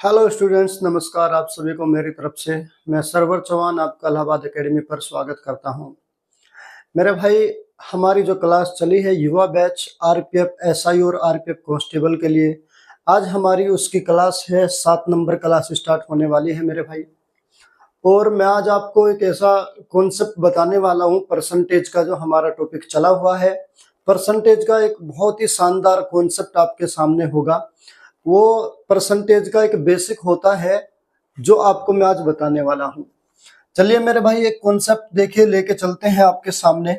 Hello students, नमस्कार। आप सभी को मेरी तरफ से मैं सरवर चौहान आपका इलाहाबाद एकेडमी पर स्वागत करता हूं। मेरे भाई, हमारी जो क्लास चली है युवा बैच आरपीएफ एसआई और आरपीएफ कांस्टेबल के लिए, आज हमारी उसकी क्लास है। 7 नंबर क्लास स्टार्ट होने वाली है मेरे भाई। और मैं आज आपको एक ऐसा कॉन्सेप्ट बताने वाला हूं, परसेंटेज का, जो हमारा टॉपिक चला हुआ है। परसेंटेज का एक बहुत ही शानदार कॉन्सेप्ट आपके सामने होगा। वो परसेंटेज का एक बेसिक होता है जो आपको मैं आज बताने वाला हूं। चलिए मेरे भाई, एक कॉन्सेप्ट देखिए, लेके चलते हैं आपके सामने।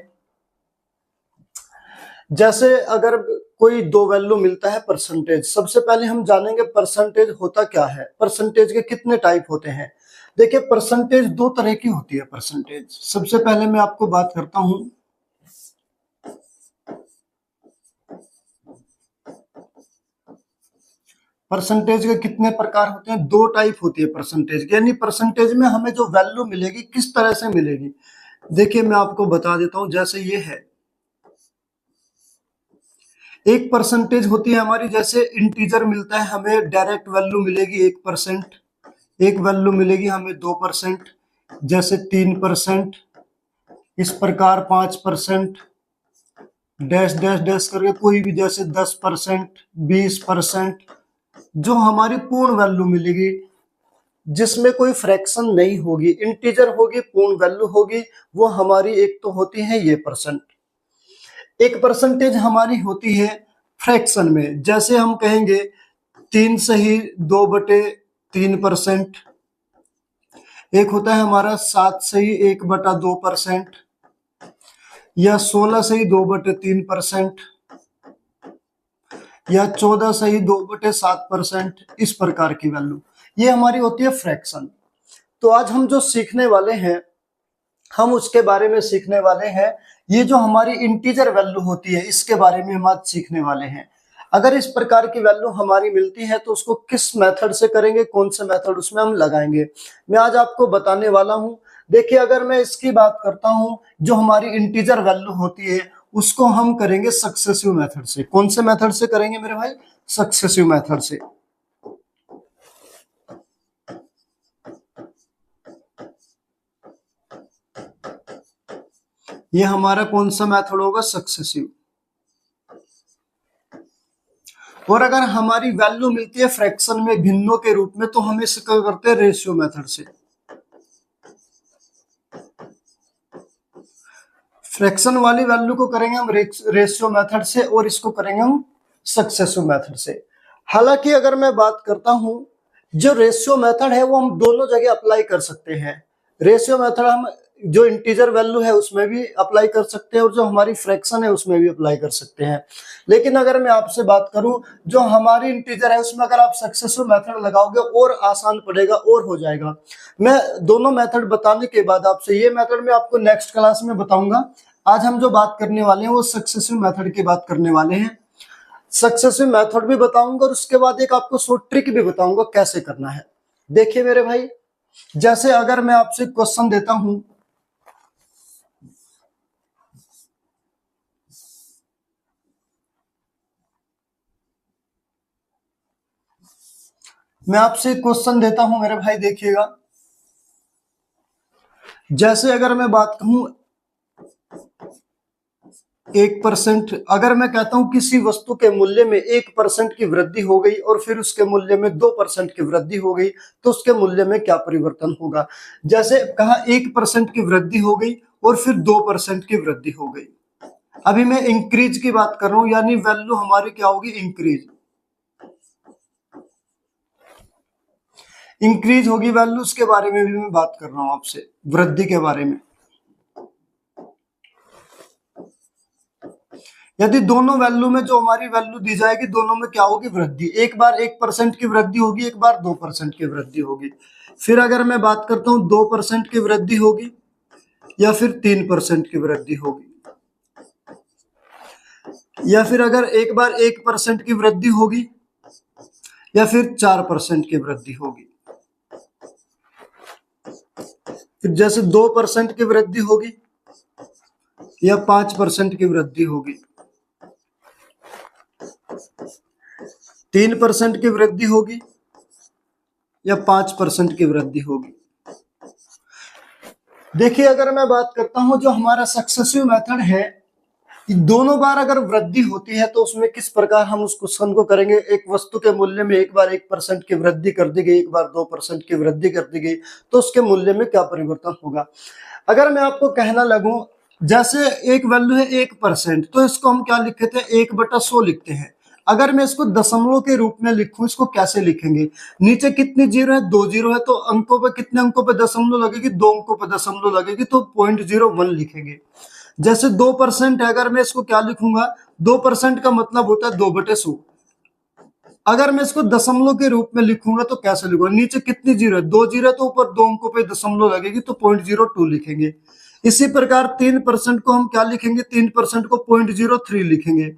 जैसे अगर कोई दो वैल्यू मिलता है परसेंटेज, सबसे पहले हम जानेंगे परसेंटेज होता क्या है, परसेंटेज के कितने टाइप होते हैं। देखिए, परसेंटेज दो तरह की होती है। परसेंटेज, सबसे पहले मैं आपको बात करता हूं, परसेंटेज के कितने प्रकार होते हैं। दो टाइप होती है परसेंटेज की, यानी परसेंटेज में हमें जो वैल्यू मिलेगी किस तरह से मिलेगी। देखिए, मैं आपको बता देता हूं। जैसे ये है, एक परसेंटेज होती है हमारी, जैसे इंटीजर मिलता है हमें, डायरेक्ट वैल्यू मिलेगी 1%। एक वैल्यू मिलेगी हमें 2%, जैसे 3%। इस प्रकार 5%, डैश डैश डैश करके कोई भी, जैसे 10%, 20%। जो हमारी पूर्ण वैल्यू मिलेगी, जिसमें कोई फ्रैक्शन नहीं होगी, इंटीजर होगी, पूर्ण वैल्यू होगी, वो हमारी एक तो होती है ये परसेंट। एक परसेंटेज हमारी होती है फ्रैक्शन में, जैसे हम कहेंगे 3/2/3%। एक होता है हमारा 7/1/2%, या 16/2/3%, या 14/2/7%। इस प्रकार की वैल्यू ये हमारी होती है फ्रैक्शन। तो आज हम जो सीखने वाले हैं, हम उसके बारे में सीखने वाले हैं। ये जो हमारी इंटीजर वैल्यू होती है, इसके बारे में हम आज सीखने वाले हैं। अगर इस प्रकार की वैल्यू हमारी मिलती है तो उसको किस मेथड से करेंगे, कौन से मेथड उसमें हम लगाएंगे, मैं आज आपको बताने वाला हूं। देखिए, अगर मैं इसकी बात करता हूं, जो हमारी इंटीजर वैल्यू होती है उसको हम करेंगे सक्सेसिव मेथड से। कौन से मेथड से करेंगे मेरे भाई? सक्सेसिव मेथड से। ये हमारा कौन सा मेथड होगा? सक्सेसिव। और अगर हमारी वैल्यू मिलती है फ्रैक्शन में, भिन्नों के रूप में, तो हम इसका करते हैं रेशियो मेथड से। फ्रैक्शन वाली वैल्यू को करेंगे हम रेशियो मेथड से, और इसको करेंगे हम सक्सेसिव मेथड से। हालांकि अगर मैं बात करता हूं, जो रेशियो मेथड है वो हम दोनों जगह अप्लाई कर सकते हैं। रेशियो मेथड हम जो इंटीजर वैल्यू है उसमें भी अप्लाई कर सकते हैं, और जो हमारी फ्रैक्शन है उसमें भी अप्लाई कर सकते हैं। लेकिन अगर मैं आपसे बात करूं, जो हमारी इंटीजर है उसमें अगर आप सक्सेसिव मेथड लगाओगे और आसान पड़ेगा और हो जाएगा। मैं दोनों मेथड बताने के बाद आपसे, ये मेथड मैं आपको नेक्स्ट क्लास में बताऊंगा। आज हम जो बात करने वाले हैं वो सक्सेसिव मेथड की बात करने वाले हैं। सक्सेसिव मेथड भी बताऊंगा और उसके बाद एक आपको शॉर्ट ट्रिक भी बताऊंगा कैसे करना है। देखिए मेरे भाई, जैसे अगर मैं आपसे क्वेश्चन देता हूं, मैं आपसे क्वेश्चन देता हूं मेरे भाई, देखिएगा। जैसे अगर मैं बात कहूं 1%, अगर मैं कहता हूं किसी वस्तु के मूल्य में 1% की वृद्धि हो गई और फिर उसके मूल्य में 2% की वृद्धि हो गई, तो उसके मूल्य में क्या परिवर्तन होगा। जैसे कहा 1% की वृद्धि हो गई और फिर 2% की वृद्धि हो गई। अभी मैं इंक्रीज की बात कर रहा हूं, यानी वैल्यू हमारी क्या होगी? इंक्रीज। इंक्रीज होगी वैल्यू, उसके बारे में भी मैं बात कर रहा हूं आपसे, वृद्धि के बारे में। यदि दोनों वैल्यू में जो हमारी वैल्यू दी जाएगी, दोनों में क्या होगी? वृद्धि। एक बार 1% की वृद्धि होगी, एक बार 2% की वृद्धि होगी। फिर अगर मैं बात करता हूं 2% की वृद्धि होगी, या फिर 3% की वृद्धि होगी, या फिर अगर एक बार 1% की वृद्धि होगी, या फिर 4% की वृद्धि होगी। फिर जैसे 2% की वृद्धि होगी, या 5% की वृद्धि होगी, 3% की वृद्धि होगी, या 5% की वृद्धि होगी। देखिए अगर मैं बात करता हूं जो हमारा सक्सेसिव मेथड है, कि दोनों बार अगर वृद्धि होती है तो उसमें किस प्रकार हम उस क्वेश्चन को करेंगे। एक वस्तु के मूल्य में एक बार 1% की वृद्धि कर दी गई, एक बार 2% की वृद्धि कर दी गई, तो उसके मूल्य में क्या परिवर्तन होगा। अगर मैं आपको कहना लगूं, जैसे एक वैल्यू है 1%, तो इसको हम क्या लिखते थे, 1/100 लिखते हैं। अगर मैं इसको दशमलव के रूप में लिखूं, इसको कैसे लिखेंगे, नीचे कितनी जीरो है, 2 जीरो है, तो अंकों पे कितने अंकों पे दशमलव लगेगी, 2 अंकों पे दशमलव लगेगी, तो 0.01 लिखेंगे। जैसे 2% है, अगर मैं इसको क्या लिखूंगा, 2% का मतलब होता है 2/100। अगर मैं इसको दशमलव के रूप में लिखूंगा तो कैसे लिखूंगा, नीचे कितनी जीरो है, 2 जीरो है, तो ऊपर 2 अंकों पे दशमलव लगेगी, तो 0.02 लिखेंगे। इसी प्रकार 3% को हम क्या लिखेंगे, 3% को 0.03 लिखेंगे।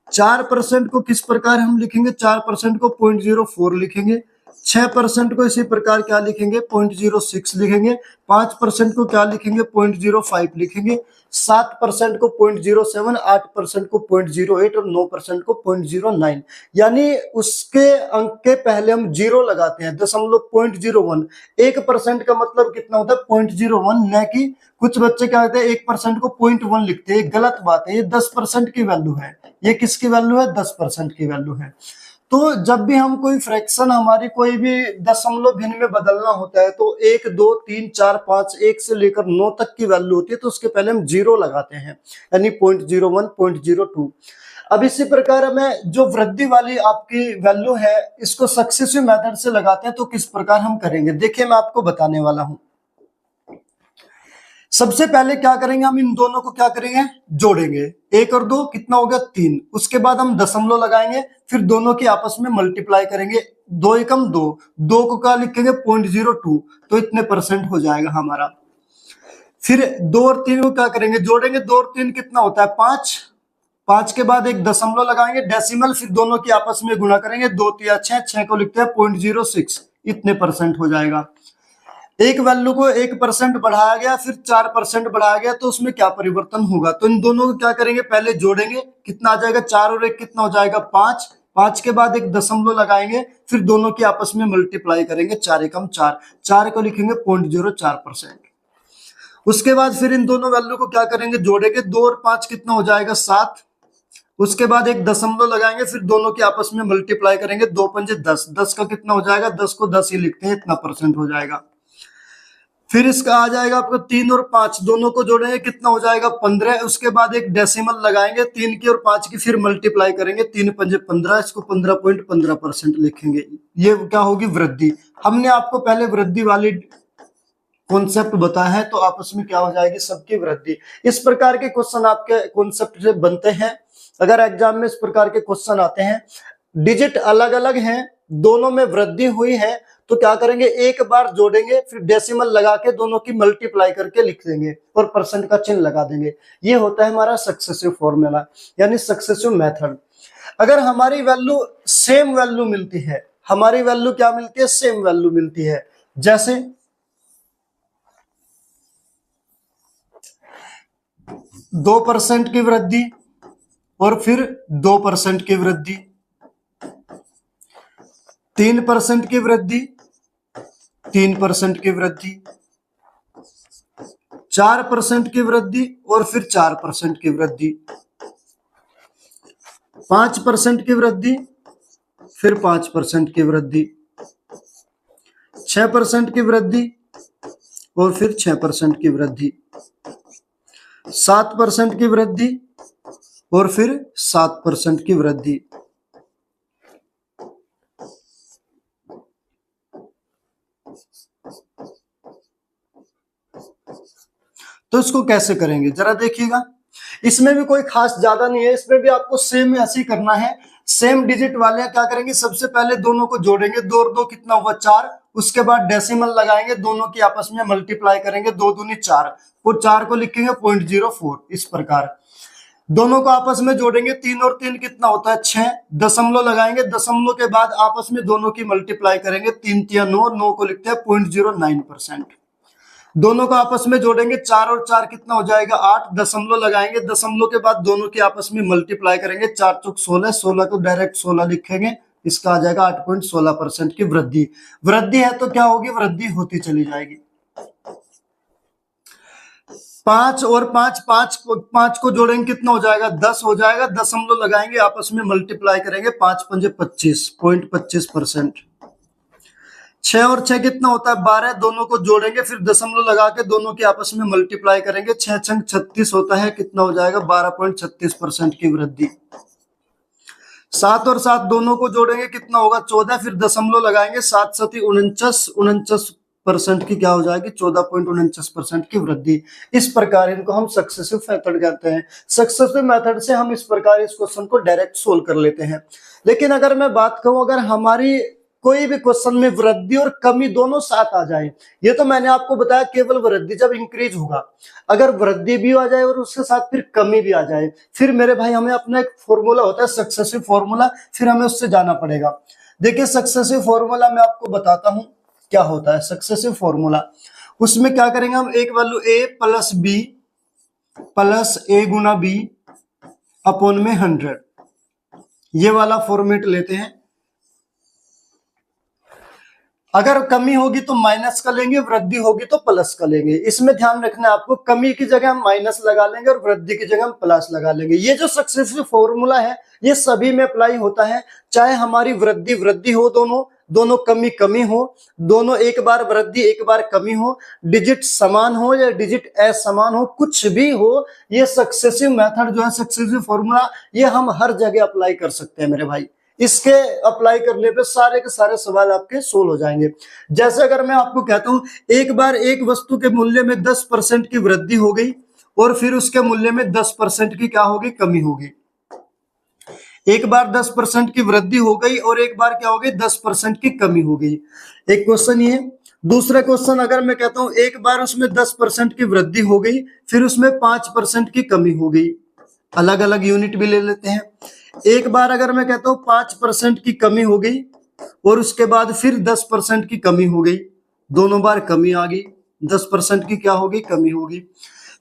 4% को किस प्रकार हम लिखेंगे, 4% को 0.04 लिखेंगे। 6% को इसी प्रकार क्या लिखेंगे, 0.06 लिखेंगे। 5% को क्या लिखेंगे, 0.05 लिखेंगे। 7% को 0.07, 8% को 0.08 और 9% को 0.09। यानी उसके अंक के पहले हम जीरो लगाते हैं, दशमलव 0.01। 1% का मतलब कितना होता है, 0.01, न कि कुछ बच्चे क्या कहते हैं 1% को 0.1 लिखते हैं, गलत बात है। ये 10% की वैल्यू है। ये किसकी वैल्यू है, 10% की वैल्यू है। तो जब भी हम कोई फ्रैक्शन, हमारी कोई भी दशमलव भिन्न में बदलना होता है, तो 1 2 3 4 5 1 से लेकर 9 तक की वैल्यू होती है, तो उसके पहले हम जीरो लगाते हैं, यानी 0.01, 0.02। अब इसी प्रकार हमें जो वृद्धि वाली आपकी वैल्यू है, इसको सक्सेसिव मेथड से लगाते हैं, तो किस प्रकार हम करेंगे, देखिए मैं आपको बताने वाला हूं। सबसे पहले क्या करेंगे, हम इन दोनों को क्या करेंगे, जोड़ेंगे। 1 और 2 कितना हो गया, 3। उसके बाद हम दशमलव लगाएंगे, फिर दोनों की आपस में मल्टीप्लाई करेंगे। 2 एकम 2, 2 को क्या लिखेंगे, 0.02, तो इतने % हो जाएगा हमारा। फिर 2 और 3 को क्या करेंगे, जोड़ेंगे। 2 और 3 कितना होता है, 5। 5 के बाद एक दशमलव लगाएंगे, डेसिमल, फिर दोनों की आपस में गुणा करेंगे। 2 3 6, 6 को लिखते हैं 0.06, इतने % हो जाएगा। एक वैल्यू को 1% बढ़ाया गया, फिर 4% बढ़ाया गया, तो उसमें क्या परिवर्तन होगा। तो इन दोनों को क्या करेंगे, पहले जोड़ेंगे, कितना आ जाएगा, 4 और 1 कितना हो जाएगा, 5। 5 के बाद एक दशमलव लगाएंगे, फिर दोनों की आपस में मल्टीप्लाई करेंगे। 4 एकम 4, 4 को लिखेंगे 0.04%। उसके बाद फिर इन दोनों वैल्यू को क्या करेंगे, जोड़ेंगे। 2 और 5 कितना हो जाएगा, 7। उसके बाद एक दशमलव लगाएंगे, फिर दोनों की आपस में मल्टीप्लाई करेंगे। 2 पंजे 10, 10 का कितना हो जाएगा, 10 को 10 ही लिखते हैं, इतना % हो जाएगा। फिर इसका आ जाएगा आपको 3 और 5, दोनों को जोड़ेंगे, कितना हो जाएगा, 15। उसके बाद एक डेसिमल लगाएंगे, 3 की और 5 की, फिर मल्टीप्लाई करेंगे। 3 पंजे 15, इसको 15.15% लिखेंगे। ये क्या होगी, वृद्धि। हमने आपको पहले वृद्धि वाली कॉन्सेप्ट बताया है, तो आपस में क्या हो जाएगी, सबकी वृद्धि। इस प्रकार के क्वेश्चन आपके कॉन्सेप्ट से बनते हैं। अगर एग्जाम में इस प्रकार के क्वेश्चन आते हैं, डिजिट अलग अलग हैं, दोनों में वृद्धि हुई है, तो क्या करेंगे, एक बार जोड़ेंगे, फिर डेसिमल लगा के दोनों की मल्टीप्लाई करके लिख देंगे और % का चिन्ह लगा देंगे। ये होता है हमारा सक्सेसिव फॉर्मूला, यानी सक्सेसिव मेथड। अगर हमारी वैल्यू सेम वैल्यू मिलती है, हमारी वैल्यू क्या मिलती है, सेम वैल्यू मिलती है, जैसे 2% की वृद्धि और फिर 2% की वृद्धि, 3% की वृद्धि, 3% की वृद्धि, 4% की वृद्धि और फिर 4% की वृद्धि, 5% की वृद्धि, फिर 5% की वृद्धि, 6% की वृद्धि और फिर 6% की वृद्धि, 7% की वृद्धि और फिर 7% की वृद्धि। तो इसको कैसे करेंगे, जरा देखिएगा। इसमें भी कोई खास ज्यादा नहीं है, इसमें भी आपको सेम ऐसे ही करना है। सेम डिजिट वाले क्या करेंगे, सबसे पहले दोनों को जोड़ेंगे। 2 और 2 कितना हुआ, 4। उसके बाद डेसिमल लगाएंगे, दोनों की आपस में मल्टीप्लाई करेंगे। 2 दूनी 4, और 4 को लिखेंगे 0.04। इस प्रकार दोनों को आपस में जोड़ेंगे। 3 और 3 कितना होता है, 6। दशमलव लगाएंगे, दशमलव के बाद आपस में दोनों की मल्टीप्लाई करेंगे। 3 3 9, 9 को लिखते हैं 0.09%। दोनों को आपस में जोड़ेंगे। 4 और 4 कितना हो जाएगा, 8। दशमलव लगाएंगे, दशमलव के बाद दोनों की आपस में मल्टीप्लाई करेंगे। 4 चौक 16, 16 को डायरेक्ट 16 लिखेंगे, इसका आ जाएगा 8.16% की वृद्धि। वृद्धि है तो क्या होगी, वृद्धि होती चली जाएगी। 5 और 5, 5 को जोड़ेंगे कितना हो जाएगा, 10 हो जाएगा। दशमलव लगाएंगे, आपस में मल्टीप्लाई करेंगे, 5 पंजे 25.25%। 6 और 6 कितना होता है, 12। दोनों को जोड़ेंगे, फिर दशमलव लगा के दोनों के आपस में मल्टीप्लाई करेंगे, 6 छंग 36 होता है, कितना हो जाएगा 12.36% की वृद्धि। 7 और 7 दोनों को जोड़ेंगे, कितना होगा 14, फिर दशमलव लगाएंगे, 7 7 49% की क्या हो जाएगी, 14.49% की वृद्धि। इस प्रकार इनको हम सक्सेसिव मेथड कहते हैं। सक्सेसिव मेथड से हम इस प्रकार इस क्वेश्चन को डायरेक्ट सोल्व कर लेते हैं। लेकिन अगर मैं बात करूं, अगर हमारी कोई भी क्वेश्चन में वृद्धि और कमी दोनों साथ आ जाए, ये तो मैंने आपको बताया केवल वृद्धि जब इंक्रीज होगा, अगर वृद्धि भी आ जाए और उसके साथ फिर कमी भी आ जाए, फिर मेरे भाई हमें अपना एक फॉर्मूला होता है सक्सेसिव फॉर्मूला, फिर हमें उससे जाना पड़ेगा। देखिए सक्सेसिव फॉर्मूला मैं आपको बताता हूं क्या होता है सक्सेसिव फॉर्मूला। उसमें क्या करेंगे हम, एक value a plus B plus a गुना बी अपॉन में 100, ये वाला फॉर्मेट लेते हैं। अगर कमी होगी तो माइनस का लेंगे, वृद्धि होगी तो प्लस का लेंगे। इसमें ध्यान रखना है आपको, कमी की जगह हम माइनस लगा लेंगे और वृद्धि की जगह हम प्लस लगा लेंगे। ये जो सक्सेसिव फॉर्मूला है ये सभी में अप्लाई होता है, चाहे हमारी वृद्धि वृद्धि हो, दोनों कमी कमी हो, दोनों एक बार वृद्धि एक बार कमी हो, डिजिट समान हो या डिजिट असमान हो, कुछ भी हो, ये सक्सेसिव मेथड जो है सक्सेसिव फॉर्मूला ये हम हर जगह अप्लाई कर सकते हैं मेरे भाई। इसके अप्लाई करने पे सारे के सारे सवाल आपके सोल्व हो जाएंगे। जैसे अगर मैं आपको कहता हूं एक बार एक वस्तु के मूल्य में 10% की वृद्धि हो गई और फिर उसके मूल्य में 10% की क्या होगी, कमी होगी। एक बार 10% की वृद्धि हो गई और एक बार क्या हो गई, 10% की कमी हो गई। एक क्वेश्चन ये। दूसरा क्वेश्चन अगर मैं कहता हूं एक बार उसमें 10% की वृद्धि हो गई फिर उसमें 5% की कमी हो गई, अलग अलग यूनिट भी ले लेते हैं। एक बार अगर मैं कहता हूं 5% की कमी हो गई और उसके बाद फिर 10% की कमी हो गई, दोनों बार कमी आ गई, 10% की क्या होगी, कमी होगी।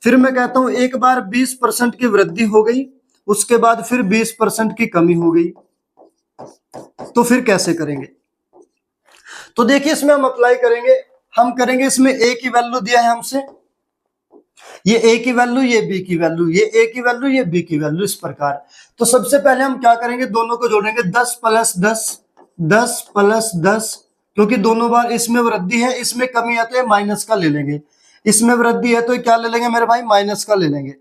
फिर मैं कहता हूं एक बार 20% की वृद्धि हो गई उसके बाद फिर 20% की कमी हो गई, तो फिर कैसे करेंगे। तो देखिए इसमें हम अप्लाई करेंगे, हम करेंगे इसमें a की वैल्यू दिया है हमसे, ये a की वैल्यू, ये b की वैल्यू, ये a की वैल्यू, ये b की वैल्यू, इस प्रकार। तो सबसे पहले हम क्या करेंगे, दोनों को जोड़ेंगे, 10 प्लस 10, 10 प्लस 10, क्योंकि दोनों बार इसमें वृद्धि है इसमें कमी आती है, माइनस का ले लेंगे। इसमें वृद्धि है तो क्या ले लेंगे मेरे भाई, माइनस का ले लेंगे।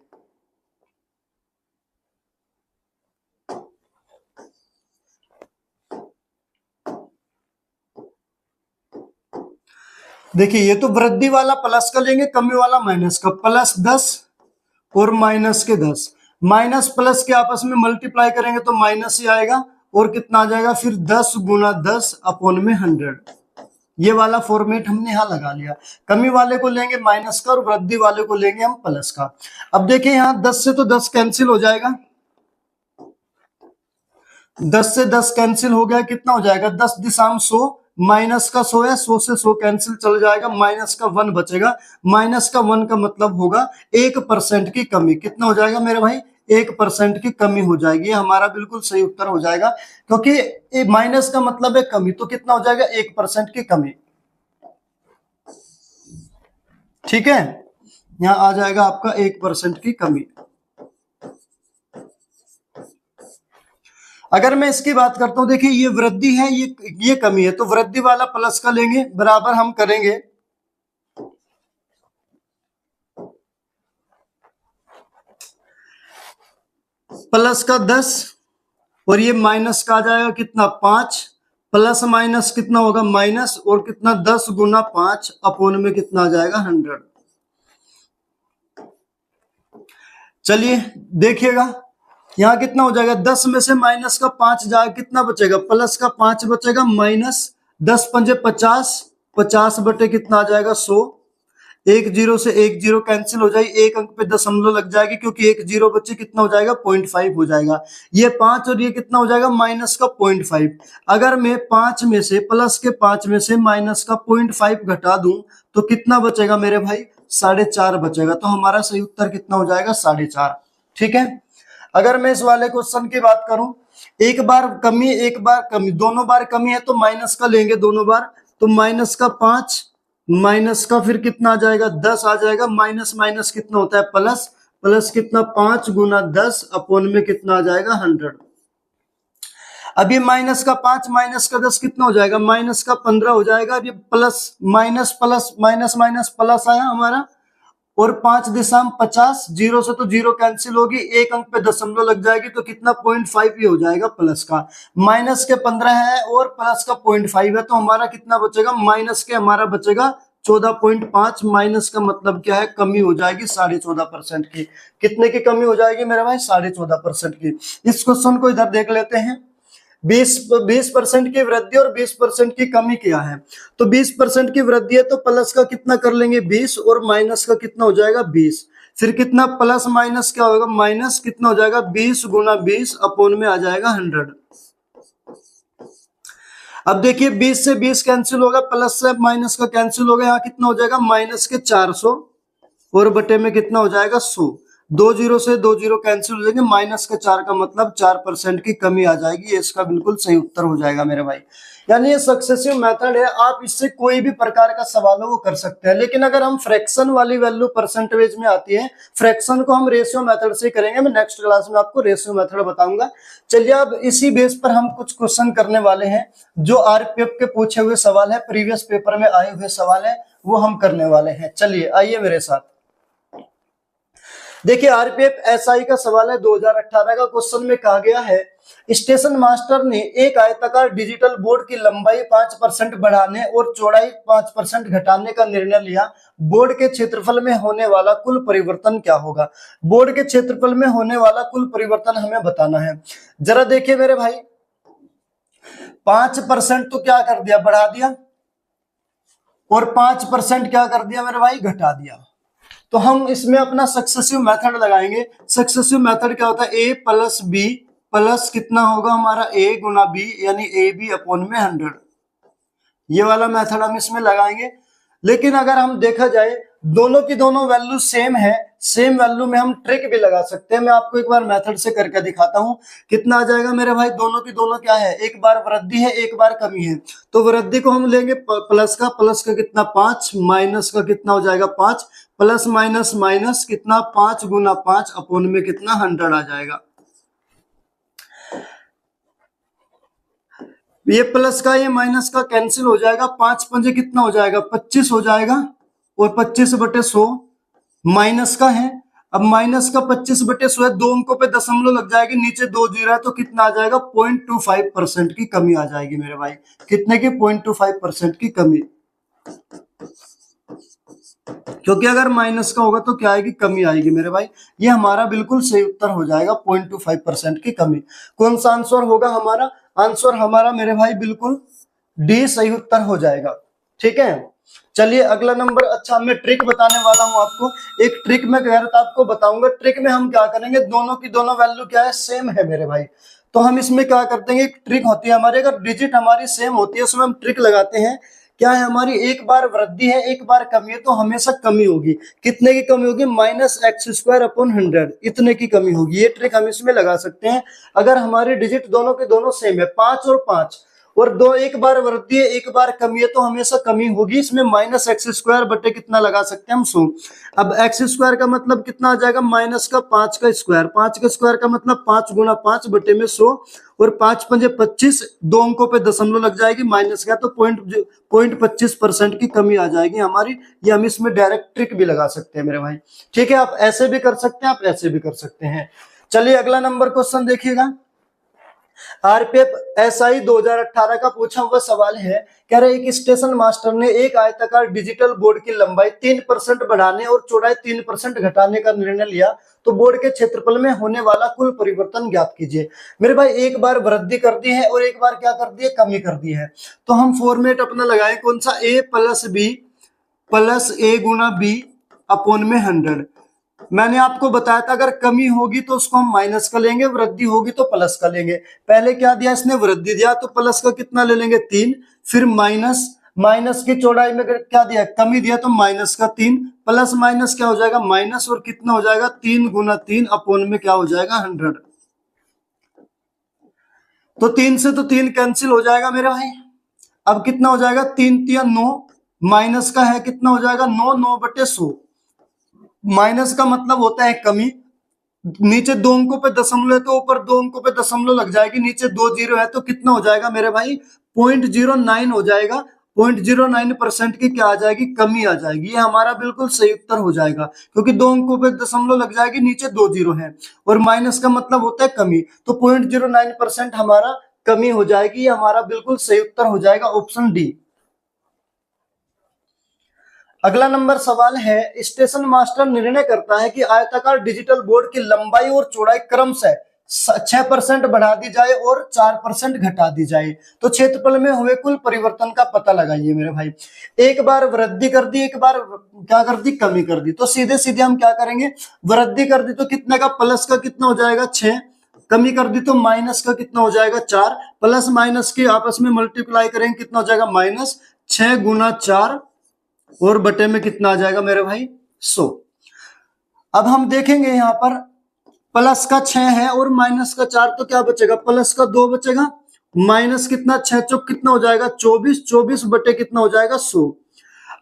देखिए ये तो वृद्धि वाला प्लस का लेंगे, कमी वाला माइनस का, प्लस 10 और माइनस के 10, माइनस प्लस के आपस में मल्टीप्लाई करेंगे तो माइनस ही आएगा और कितना आ जाएगा फिर 10 गुना 10 अपॉन में 100। ये वाला फॉर्मेट हमने यहां लगा लिया। कमी वाले को लेंगे माइनस का और वृद्धि वाले को लेंगे हम प्लस का। अब देखिए यहां 10 से तो 10 कैंसिल हो जाएगा, 10 से 10 कैंसिल हो गया, कितना हो जाएगा 10 दिशाम 100, माइनस का 100 है, 100 से 100 कैंसिल चल जाएगा, माइनस का 1 बचेगा। माइनस का 1 का मतलब होगा 1% की कमी। कितना हो जाएगा मेरे भाई, 1% की कमी हो जाएगी। हमारा बिल्कुल सही उत्तर हो जाएगा, क्योंकि माइनस का मतलब है कमी, तो कितना हो जाएगा 1% की कमी। ठीक है, यहां आ जाएगा आपका 1% की कमी। अगर मैं इसकी बात करता हूं, देखिए ये वृद्धि है, ये कमी है, तो वृद्धि वाला प्लस का लेंगे, बराबर हम करेंगे प्लस का 10 और ये माइनस का आ जाएगा कितना 5, प्लस माइनस कितना होगा माइनस, और कितना 10 गुना 5 अपॉन में कितना आ जाएगा 100। चलिए देखिएगा यहां कितना हो जाएगा, 10 में से माइनस का 5 जाएगा, कितना बचेगा, प्लस का 5 बचेगा, माइनस 10 पंजे 50, 50 बटे कितना आ जाएगा 100। एक जीरो से एक जीरो कैंसिल हो जाएगी, एक अंक पे दशमलव लग जाएगी, क्योंकि एक जीरो बच्चे कितना हो जाएगा 0.5 हो जाएगा। ये 5 और ये कितना हो जाएगा माइनस का 0.5। अगर मैं 5 में से प्लस के 5 में से माइनस का 0.5 घटा दूं तो कितना बचेगा मेरे भाई, 4.5 बचेगा। तो हमारा सही उत्तर कितना हो जाएगा 4.5। ठीक है। अगर मैं इस वाले क्वेश्चन की बात करूं, एक बार कमी एक बार कमी, दोनों बार कमी है तो माइनस का लेंगे दोनों बार, तो माइनस का 5, माइनस का फिर कितना आ जाएगा 10 आ जाएगा, माइनस माइनस कितना होता है प्लस, प्लस कितना 5 गुना 10 अपोन में कितना आ जाएगा 100। अभी माइनस का 5 माइनस का 10 कितना हो जाएगा, माइनस का 15 हो जाएगा। अभी plus minus plus minus minus plus आया हमारा, और 5 दिशा में 50, जीरो से तो जीरो कैंसिल होगी, एक अंक पे दशमलव लग जाएगी तो कितना 0.5 ही हो जाएगा प्लस का। माइनस के 15 है और प्लस का 0.5 है, तो हमारा कितना बचेगा, माइनस के हमारा बचेगा 14.5। माइनस का मतलब क्या है, कमी हो जाएगी 14.5% की। कितने की कमी हो जाएगी मेरे भाई, 14.5% की। इस क्वेश्चन को इधर देख लेते हैं। 20% की वृद्धि और 20% की कमी क्या है, तो 20% की वृद्धि है तो प्लस का कितना कर लेंगे 20, और माइनस का कितना हो जाएगा 20, फिर कितना प्लस माइनस क्या होगा, माइनस कितना हो जाएगा 20 गुना 20 अपोन में आ जाएगा 100। अब देखिए 20 से 20 कैंसिल होगा, प्लस से माइनस का कैंसिल होगा, यहाँ कितना हो जाएगा माइनस के 400 और बटे में कितना हो जाएगा 100। 2 जीरो से 2 जीरो कैंसिल हो जाएंगे, माइनस का 4 का मतलब 4% की कमी आ जाएगी। ये इसका बिल्कुल सही उत्तर हो जाएगा मेरे भाई। यानी ये सक्सेसिव मेथड है, आप इससे कोई भी प्रकार का सवाल हो वो कर सकते हैं। लेकिन अगर हम फ्रैक्शन वाली वैल्यू परसेंटेज में आती है, फ्रैक्शन को हम रेशियो मेथड से करेंगे। मैं नेक्स्ट क्लास में आपको रेशियो मेथड बताऊंगा। चलिए अब इसी बेस पर हम कुछ क्वेश्चन करने वाले हैं, जो आरपीएफ के पूछे हुए सवाल है, प्रीवियस पेपर में आए हुए सवाल है, वो हम करने वाले हैं। चलिए आइए मेरे साथ। देखिए आरपीएफ एसआई का सवाल है 2018 का। क्वेश्चन में कहा गया है, स्टेशन मास्टर ने एक आयताकार डिजिटल बोर्ड की लंबाई 5% बढ़ाने और चौड़ाई 5% घटाने का निर्णय लिया। बोर्ड के क्षेत्रफल में होने वाला कुल परिवर्तन क्या होगा। बोर्ड के क्षेत्रफल में होने वाला कुल परिवर्तन हमें बताना है। जरा देखिए मेरे भाई, 5% तो क्या कर दिया, बढ़ा दिया, और 5% क्या कर दिया मेरे भाई, घटा दिया। तो हम इसमें अपना सक्सेसिव मेथड लगाएंगे। सक्सेसिव मेथड क्या होता है, ए प्लस बी प्लस कितना होगा हमारा, ए गुना बी, यानी ए बी अपॉन में 100। ये वाला मेथड हम इसमें लगाएंगे। लेकिन अगर हम देखा जाए दोनों की दोनों वैल्यू सेम है, सेम वैल्यू में हम ट्रिक भी लगा सकते हैं। मैं आपको एक बार मेथड से करके दिखाता हूं। कितना आ जाएगा मेरे भाई, दोनों की दोनों क्या है, एक बार वृद्धि है एक बार कमी है, तो वृद्धि को हम लेंगे प्लस का कितना 5, माइनस का कितना हो जाएगा 5, प्लस माइनस माइनस कितना 5 गुना 5 अपोन में कितना 100 आ जाएगा। ये प्लस का ये माइनस का कैंसिल हो जाएगा, 5 पंजे कितना हो जाएगा 25 हो जाएगा, और 25 बटे 100 माइनस का है। अब माइनस का 25 बटे 100 है, दो अंकों पे दशमलव लग जाएगी, नीचे 2 जीरो है, तो कितना आ जाएगा 0.25% की कमी आ जाएगी मेरे भाई। कितने की, 0.25% की कमी। क्योंकि अगर माइनस का होगा तो क्या आएगी, कमी आएगी मेरे भाई। ये हमारा बिल्कुल सही उत्तर हो जाएगा, 0.25% की कमी। कौन सा आंसर होगा हमारा, आंसर हमारा मेरे भाई बिल्कुल डी सही उत्तर हो जाएगा। ठीक है, चलिए अगला नंबर। अच्छा मैं ट्रिक बताने वाला हूं आपको, एक ट्रिक में कह रहा था आपको बताऊंगा। ट्रिक में हम क्या करेंगे, दोनों की दोनों वैल्यू क्या है, सेम है मेरे भाई, तो हम इसमें क्या करते हैं, एक ट्रिक होती है हमारी, अगर डिजिट हमारी सेम होती है उसमें हम ट्रिक लगाते हैं। क्या है हमारी, एक बार वृद्धि है एक बार कमी है, तो हमेशा कमी होगी। कितने की कमी होगी, -x² अपॉन 100, इतने की कमी होगी। ये ट्रिक हम इसमें लगा सकते हैं। अगर हमारी डिजिट दोनों के दोनों सेम है, 5 और 5, और दो एक बार वृद्धि है एक बार कमी है, तो हमेशा कमी होगी। इसमें -x² बटे कितना लगा सकते हैं हम 100। अब x² का मतलब कितना आ जाएगा, माइनस का 5 का स्क्वायर, 5 का स्क्वायर का मतलब 5 गुना 5 बटे में 100, और 5 पंजे 25, दो अंकों पे दशमलव लग जाएगी, माइनस का, तो 0.25% की कमी आ जाएगी हमारी। ये हम इसमें डायरेक्ट ट्रिक भी लगा सकते हैं मेरे भाई। ठीक है, आप ऐसे भी कर सकते हैं, आप ऐसे भी कर सकते हैं। चलिए अगला नंबर क्वेश्चन देखिएगा। आरपीएफ एसआई 2018 का पूछा हुआ सवाल है, कह रहे एक स्टेशन मास्टर ने एक आयताकार डिजिटल बोर्ड की लंबाई 3% बढ़ाने और चौड़ाई 3% घटाने का निर्णय लिया, तो बोर्ड के क्षेत्रफल में होने वाला कुल परिवर्तन ज्ञात कीजिए। मेरे भाई एक बार वृद्धि कर दी है और एक बार क्या कर दी है, कमी कर दी है। तो हम फॉर्मेट अपना लगाएं कौन सा, ए प्लस बी प्लस ए गुना बी अपोन में 100। मैंने आपको बताया था अगर कमी होगी तो उसको हम माइनस का लेंगे, वृद्धि होगी तो प्लस का लेंगे। पहले क्या दिया इसने, वृद्धि दिया, तो प्लस का कितना ले लेंगे 3, फिर माइनस, माइनस की चौड़ाई में क्या दिया, कमी दिया, तो माइनस का 3, प्लस माइनस क्या हो जाएगा माइनस, और कितना हो जाएगा 3 गुना 3 अपोन में क्या हो जाएगा 100। तो 3 से तो 3 कैंसिल हो जाएगा मेरे भाई। अब कितना हो जाएगा, 3 तिया 9, माइनस का है कितना हो जाएगा 9, 9/100। माइनस का मतलब होता है कमी। नीचे 2 अंकों पे दशमलव है तो ऊपर 2 अंकों पे दशमलव लग जाएगी, नीचे 2 जीरो है तो कितना हो जाएगा मेरे भाई, 0.09 हो जाएगा। 0.09% की क्या आ जाएगी, कमी आ जाएगी। ये हमारा बिल्कुल सही उत्तर हो जाएगा, क्योंकि 2 अंकों पे दशमलव लग जाएगी, नीचे 2 जीरो है और माइनस का मतलब होता है कमी, तो 0.09% हमारा कमी हो जाएगी। ये हमारा बिल्कुल सही उत्तर हो जाएगा, ऑप्शन डी। अगला नंबर सवाल है, स्टेशन मास्टर निर्णय करता है कि आयताकार डिजिटल बोर्ड की लंबाई और चौड़ाई क्रमशः 6% बढ़ा दी जाए और 4% घटा दी जाए, तो क्षेत्रफल में हुए कुल परिवर्तन का पता लगाइए मेरे भाई। एक बार वृद्धि कर दी, एक बार क्या कर दी, कमी कर दी, तो सीधे सीधे हम क्या करेंगे, वृद्धि कर दी तो कितने का, प्लस का कितना हो जाएगा 6, कमी कर दी तो माइनस का कितना हो जाएगा 4, प्लस माइनस के आपस में मल्टीप्लाई करेंगे कितना हो जाएगा -6 गुना 4 और बटे में कितना आ जाएगा मेरे भाई 100। अब हम देखेंगे यहां पर प्लस का 6 है और माइनस का 4, तो क्या बचेगा, प्लस का 2 बचेगा, माइनस कितना 6 चौक कितना हो जाएगा 24, 24 बटे कितना हो जाएगा 100।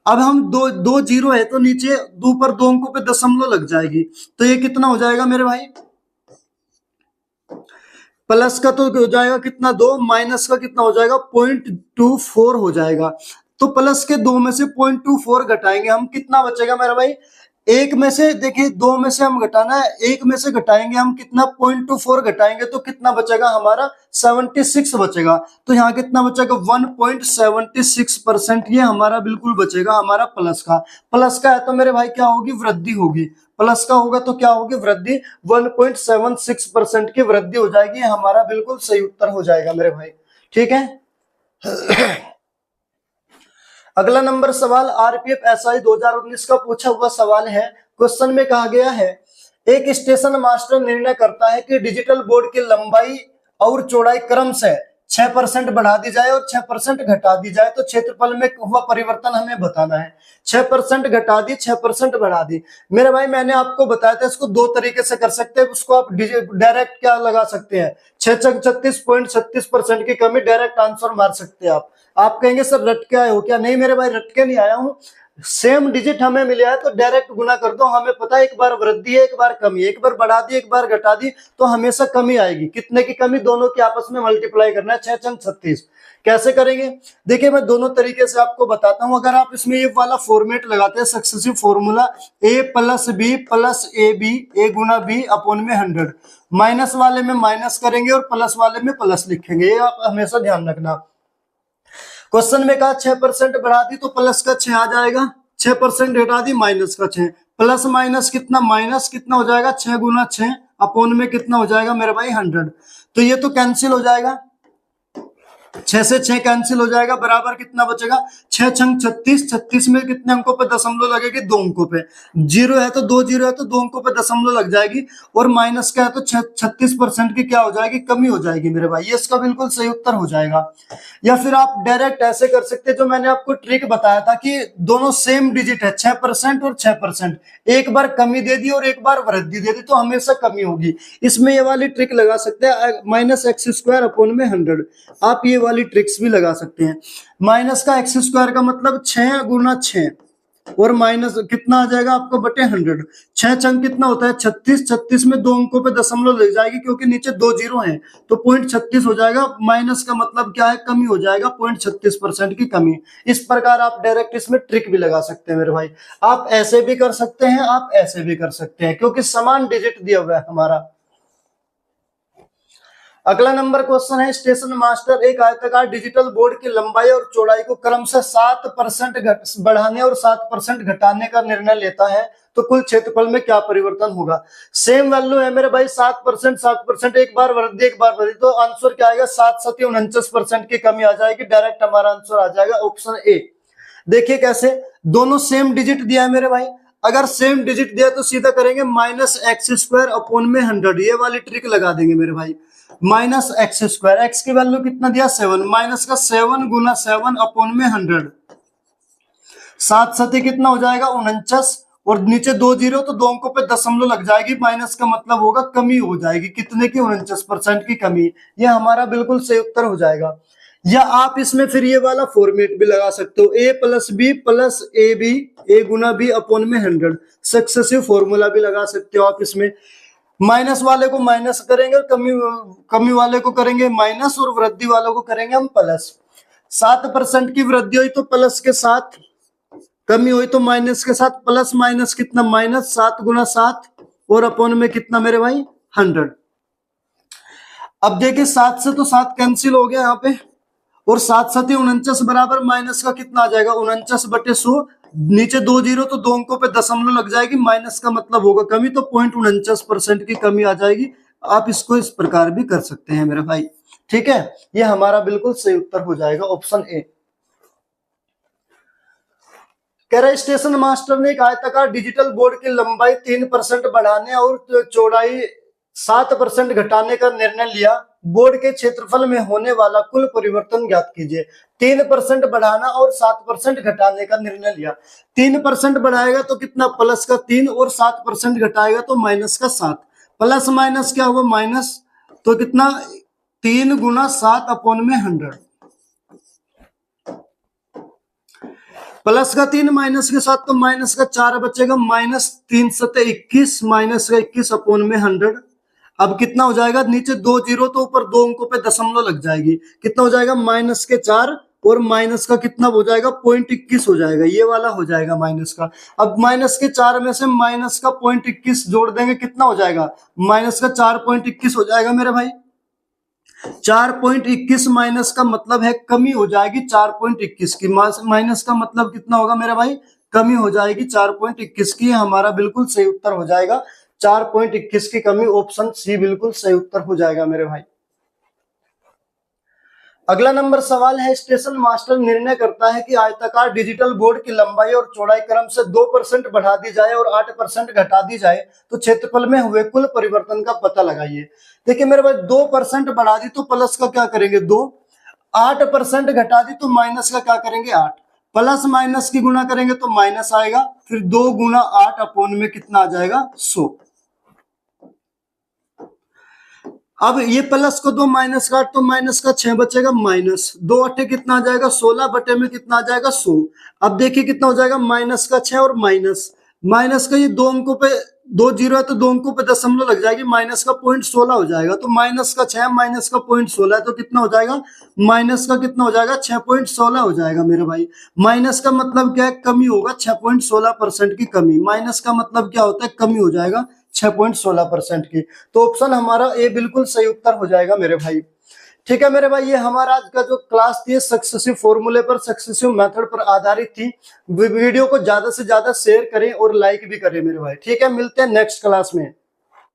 अब हम दो जीरो है तो नीचे ऊपर 2 अंकों पे दशमलव लग जाएगी, तो ये कितना हो जाएगा मेरे भाई, प्लस का तो हो जाएगा कितना 2, माइनस का कितना हो जाएगा 0.24 हो जाएगा। तो प्लस के 2 में से 0.24 घटाएंगे हम, कितना बचेगा मेरा भाई, एक में से देखिए 2 में से हम घटाना है, एक में से घटाएंगे हम कितना 0.24 घटाएंगे तो कितना बचेगा हमारा 76 बचेगा। तो यहाँ कितना बचेगा 1.76%, ये हमारा बिल्कुल बचेगा हमारा प्लस का। प्लस का है तो मेरे भाई क्या होगी, वृद्धि होगी, प्लस का होगा तो क्या होगी, वृद्धि, 1.76% की वृद्धि हो जाएगी। हमारा बिल्कुल सही उत्तर हो जाएगा मेरे भाई, ठीक है। अगला नंबर सवाल आरपीएफ एसआई 2019 का पूछा हुआ सवाल है। क्वेश्चन में कहा गया है, एक स्टेशन मास्टर निर्णय करता है कि डिजिटल बोर्ड की लंबाई और चौड़ाई क्रमशः 6% बढ़ा दी जाए और 6% घटा दी जाए, तो क्षेत्रफल में हुआ परिवर्तन हमें बताना है। 6% घटा दी, 6% बढ़ा दी। मेरे भाई मैंने आपको बताया था इसको दो तरीके से कर सकते हैं, उसको आप डायरेक्ट क्या लगा सकते हैं, 36.36% की कमी, डायरेक्ट आंसर मार सकते हैं आप कहेंगे सर रट के आए हो क्या, नहीं मेरे भाई रट के नहीं आया हूं, सेम डिजिट हमें मिला है तो डायरेक्ट गुना कर दो। हमें पता है एक बार वृद्धि है एक बार कमी, एक बार बढ़ा दी एक बार घटा दी तो हमेशा कमी आएगी। कितने की कमी, दोनों की आपस में मल्टीप्लाई करना है, 6 छंग 36। कैसे करेंगे, देखिए मैं दोनों तरीके से आपको बताता हूं। अगर आप इसमें ये वाला फॉर्मेट लगाते हैं successive formula, a + b + ab, a Guna b upon में 100, माइनस वाले में माइनस करेंगे और प्लस वाले में प्लस लिखेंगे, ये आप हमेशा ध्यान रखना। क्वेश्चन में कहा 6% बढ़ा दी तो प्लस का 6 आ जाएगा, 6% घटा दी माइनस का 6, प्लस माइनस कितना, माइनस कितना हो जाएगा 6 गुना 6 अपॉन में कितना हो जाएगा मेरे भाई 100। तो ये तो कैंसिल हो जाएगा, 6 से 6 कैंसिल हो जाएगा, बराबर कितना बचेगा 6 छंग 36, 36 में कितने अंकों पे दशमलव लगेगी, 2 अंकों पे, जीरो है तो 2 जीरो है तो 2 अंकों पे दशमलव लग जाएगी, और माइनस का है तो 36% की क्या हो जाएगी, कमी हो जाएगी मेरे भाई। ये इसका बिल्कुल सही उत्तर हो जाएगा। या फिर आप डायरेक्ट ऐसे कर सकते हैं, जो मैंने आपको ट्रिक बताया था कि दोनों सेम डिजिट है 6% और 6%, एक बार कमी दे दी और एक बार वृद्धि दे दी तो हमेशा कमी होगी। इसमें ये वाली ट्रिक लगा सकते हैं, -x² अपॉन में 100, आप ये वाली ट्रिक्स भी लगा सकते हैं। माइनस का x² का मतलब 6 गुना 6 और माइनस कितना आ जाएगा आपको बटे 100, 6 छंग कितना होता है 36, 36 में 2 अंकों पे दशमलव ले जाएगी क्योंकि नीचे 2 जीरो हैं तो 0.36 हो जाएगा। माइनस का मतलब क्या है, कमी हो जाएगा, 0.36% की कमी। इस प्रकार आप डायरेक्ट इसमें ट्रिक भी लगा सकते हैं मेरे भाई। आप ऐसे भी कर सकते हैं, आप ऐसे भी कर सकते हैं, क्योंकि समान डिजिट दिया हुआ है हमारा। अगला नंबर क्वेश्चन है, स्टेशन मास्टर एक आयताकार डिजिटल बोर्ड की लंबाई और चौड़ाई को क्रमशः 7% बढ़ाने और 7% घटाने का निर्णय लेता है, तो कुल क्षेत्रफल में क्या परिवर्तन होगा। सेम वैल्यू है मेरे भाई, 7%, 7%, एक बार वृद्धि एक बार वृद्धि, तो आंसर क्या आएगा 7 7 49% की कमी आ जाएगी। डायरेक्ट हमारा आंसर आ जाएगा ऑप्शन ए। देखिए कैसे, दोनों सेम डिजिट दिया है मेरे भाई, अगर सेम डिजिट दिया तो सीधा करेंगे -x² अपॉन में 100, ये वाली ट्रिक लगा देंगे मेरे भाई। -x², x की वैल्यू कितना दिया 7, माइनस का 7 गुना 7 अपॉन में 100, 7 7 कितना हो जाएगा 49 और नीचे 2 जीरो तो 2 अंकों पे दशमलव लग जाएगी, माइनस का मतलब होगा कमी हो जाएगी, कितने की 49% की कमी। ये हमारा बिल्कुल सही उत्तर हो जाएगा। या आप इसमें फिर ये वाला फॉर्मेट भी लगा सकते हो, a plus B plus A B, A गुना बी अपॉन में 100, सक्सेसिव फॉर्मूला भी लगा सकते हो आप इसमें। माइनस वाले को माइनस करेंगे और कमी वाले को करेंगे माइनस और वृद्धि वालों को करेंगे हम प्लस। 7% की वृद्धि हुई तो प्लस के साथ, कमी हुई तो माइनस के साथ, प्लस माइनस कितना माइनस, 7 गुना 7 और अपॉन में कितना मेरे भाई 100। अब देखिए 7 से तो 7 कैंसिल हो गया यहाँ पे, और 7 7 49 बराबर माइनस का कितना आ जाएगा 49/100, नीचे 2 जीरो तो 2 अंकों पे दशमलव लग जाएगी, माइनस का मतलब होगा कमी, तो 0.49% की कमी आ जाएगी। आप इसको इस प्रकार भी कर सकते हैं मेरे भाई, ठीक है। ये हमारा बिल्कुल सही उत्तर हो जाएगा ऑप्शन ए। कह रहा है स्टेशन मास्टर ने एक आयताकार डिजिटल बोर्ड की लंबाई 3% बढ़ाने और चौड़ाई 7% घटाने का निर्णय लिया, बोर्ड के क्षेत्रफल में होने वाला कुल परिवर्तन ज्ञात कीजिए। 3% बढ़ाना और 7% घटाने का निर्णय लिया। 3% बढ़ाएगा तो कितना प्लस का 3 और 7% घटाएगा तो माइनस का 7, प्लस माइनस क्या हुआ माइनस, तो कितना 3 गुना 7 अपॉन में 100, प्लस का 3 माइनस के साथ तो माइनस का 4 बचेगा, माइनस 3 सते 21, माइनस का 21 अपॉन में 100। अब कितना हो जाएगा, नीचे 2 जीरो तो ऊपर 2 अंकों पे दशमलव लग जाएगी, कितना हो जाएगा माइनस के 4 और माइनस का कितना हो जाएगा 0.21 हो जाएगा, ये वाला हो जाएगा माइनस का। अब माइनस के 4 में से माइनस का 0.21 जोड़ देंगे, कितना हो जाएगा माइनस का 4.21 हो जाएगा मेरे भाई। 4.21 माइनस का मतलब है कमी हो जाएगी 4.21 की, माइनस का मतलब कितना होगा मेरा भाई कमी हो जाएगी 4.21 की, हमारा बिल्कुल सही उत्तर हो जाएगा 4.21 की कमी, ऑप्शन सी बिल्कुल सही उत्तर हो जाएगा मेरे भाई। अगला नंबर सवाल है, स्टेशन मास्टर निर्णय करता है कि आयताकार डिजिटल बोर्ड की लंबाई और चौड़ाई क्रम से 2% बढ़ा दी जाए और 8% घटा दी जाए तो क्षेत्रफल में हुए कुल परिवर्तन का पता लगाइए। देखिए मेरे भाई 2% बढ़ा दी तो प्लस का क्या करेंगे 2, 8% घटा दी तो माइनस का क्या करेंगे 8, प्लस माइनस की गुणा करेंगे तो माइनस आएगा, फिर 2 गुना 8 अपॉन में कितना आ जाएगा 100। अब ये प्लस को 2 माइनस काट तो माइनस का 6 बचेगा, माइनस 2 अट्ठे कितना आ जाएगा 16 बटे में कितना आ जाएगा 100। अब देखिए कितना हो जाएगा माइनस का 6 और माइनस का ये 2 अंकों पे 2 जीरो है तो 2 अंकों पे दशमलव लग जाएगी, माइनस का 0.16 हो जाएगा, तो माइनस का 6 माइनस का 0.16 है तो कितना हो जाएगा माइनस का कितना हो जाएगा 6.16 हो जाएगा मेरे भाई। माइनस का मतलब क्या है कमी होगा 6.16% की कमी, माइनस का मतलब क्या होता है कमी हो जाएगा 6.16% की, तो ऑप्शन हमारा ए बिल्कुल सही उत्तर हो जाएगा मेरे भाई। ठीक है मेरे भाई, ये हमारा आज का जो क्लास थी सक्सेसिव फॉर्मूले पर, सक्सेसिव मेथड पर आधारित थी। वीडियो को ज्यादा से ज्यादा शेयर करें और लाइक भी करें मेरे भाई, ठीक है। मिलते हैं नेक्स्ट क्लास में।